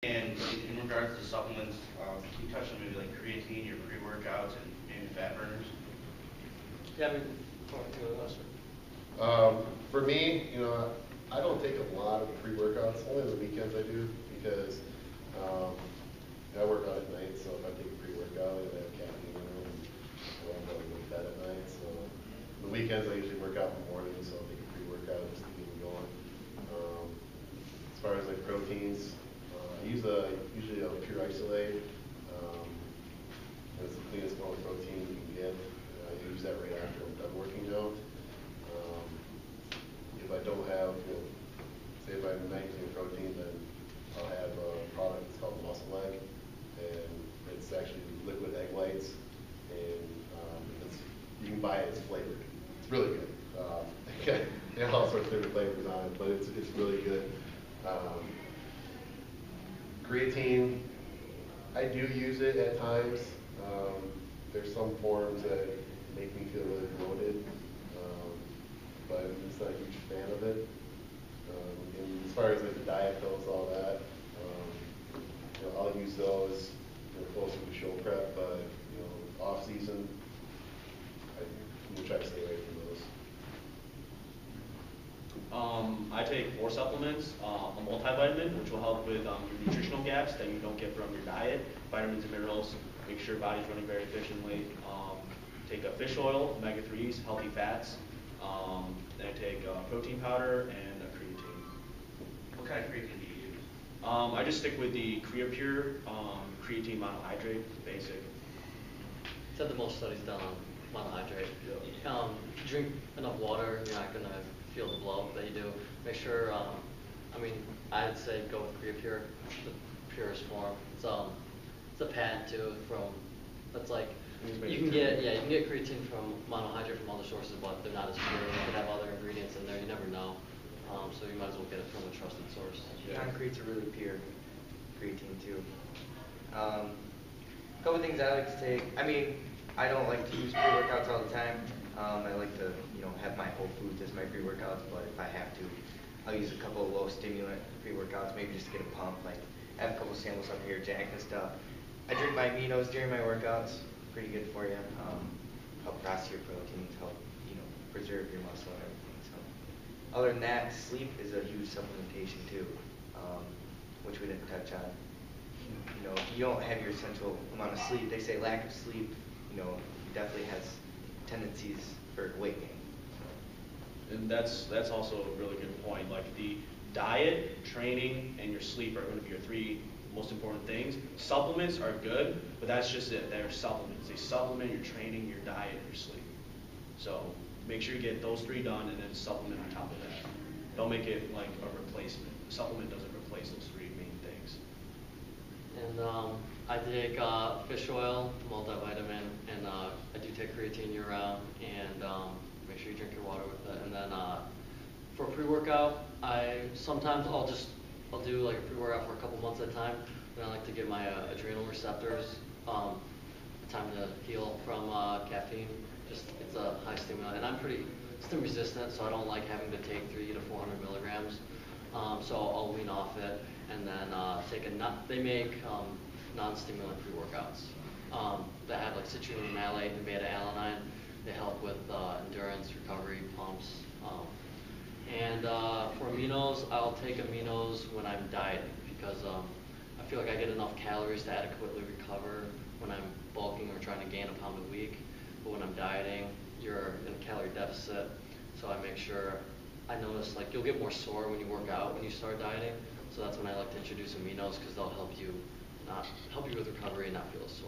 And in regards to supplements, can you touch on maybe like creatine, your pre-workouts, and maybe fat burners? Yeah, I mean, to us. For me, I don't take a lot of pre-workouts. Only on the weekends I do because I work out at night. So if I take a pre-workout, I have caffeine in it, and I won't go to bed at night. So the weekends I usually work out in the morning, so I'll take a pre-workout just to get me going. As far as like proteins, I use usually a pure isolate. It's the cleanest form of protein you can get. I use that right after I'm done working out. If I don't have, say if I'm 19 protein, then I'll have a product that's called Muscle Egg, and it's actually liquid egg whites, and you can buy it, it's flavored. It's really good. They have all sorts of different flavors on it, but it's really good. Creatine, I do use it at times. There's some forms that make me feel really bloated, but I'm just not a huge fan of it. And as far as like the diet pills, all that, I'll use those closer to show prep, but off season, I'm gonna try to stay away from those. I take 4 supplements, a multivitamin, which will help with your nutritional gaps that you don't get from your diet, vitamins and minerals, make sure your body's running very efficiently. Take a fish oil, omega-3s, healthy fats. Then I take protein powder and a creatine. What kind of creatine do you use? I just stick with the CreaPure creatine monohydrate, basic. It's had the most studies done on monohydrate. Yeah. Drink enough water, you're not going to feel the bloat that you do. Make sure, I'd say go with CreaPure, the purest form. It's a pad too that's like, you can get creatine from monohydrate from other sources, but they're not as pure. They could have other ingredients in there, you never know. So you might as well get it from a trusted source. Yeah. Concrete's a really pure creatine too. A couple things I like to take. I don't like to use pre-workouts all the time. I like to, have my whole foods as my pre-workouts, but if I have to, I'll use a couple of low stimulant pre-workouts, maybe just to get a pump. Like I have a couple of samples up here, Jack and stuff. I drink my aminos during my workouts. Pretty good for you. Help process your proteins, help preserve your muscle and everything. So, other than that, sleep is a huge supplementation too, which we didn't touch on. If you don't have your essential amount of sleep, they say lack of sleep, definitely has tendencies for weight gain. And that's also a really good point. Like the diet, training, and your sleep are going to be your 3 most important things. Supplements are good, but that's just it. They're supplements. They supplement your training, your diet, and your sleep. So make sure you get those 3 done and then supplement on top of that. Don't make it like a replacement. A supplement doesn't replace those 3 main things. And I take fish oil, multivitamin, and I do take creatine year round, and make sure you drink your water with it. And then for pre-workout, I'll do like a pre-workout for a couple months at a time. Then I like to get my adrenal receptors time to heal from caffeine. It's a high stimulant, and I'm pretty stimulant resistant, so I don't like having to take 300 to 400 milligrams. So I'll wean off it, and then they make non-stimulant pre-workouts that have like citrulline malate and beta-alanine. They help with endurance, recovery, pumps. And for aminos, I'll take aminos when I'm dieting because I feel like I get enough calories to adequately recover when I'm bulking or trying to gain a pound a week. But when I'm dieting, you're in a calorie deficit. So I make sure, I notice like you'll get more sore when you work out when you start dieting. So that's when I like to introduce aminos because they'll help you with recovery and not feel as sore.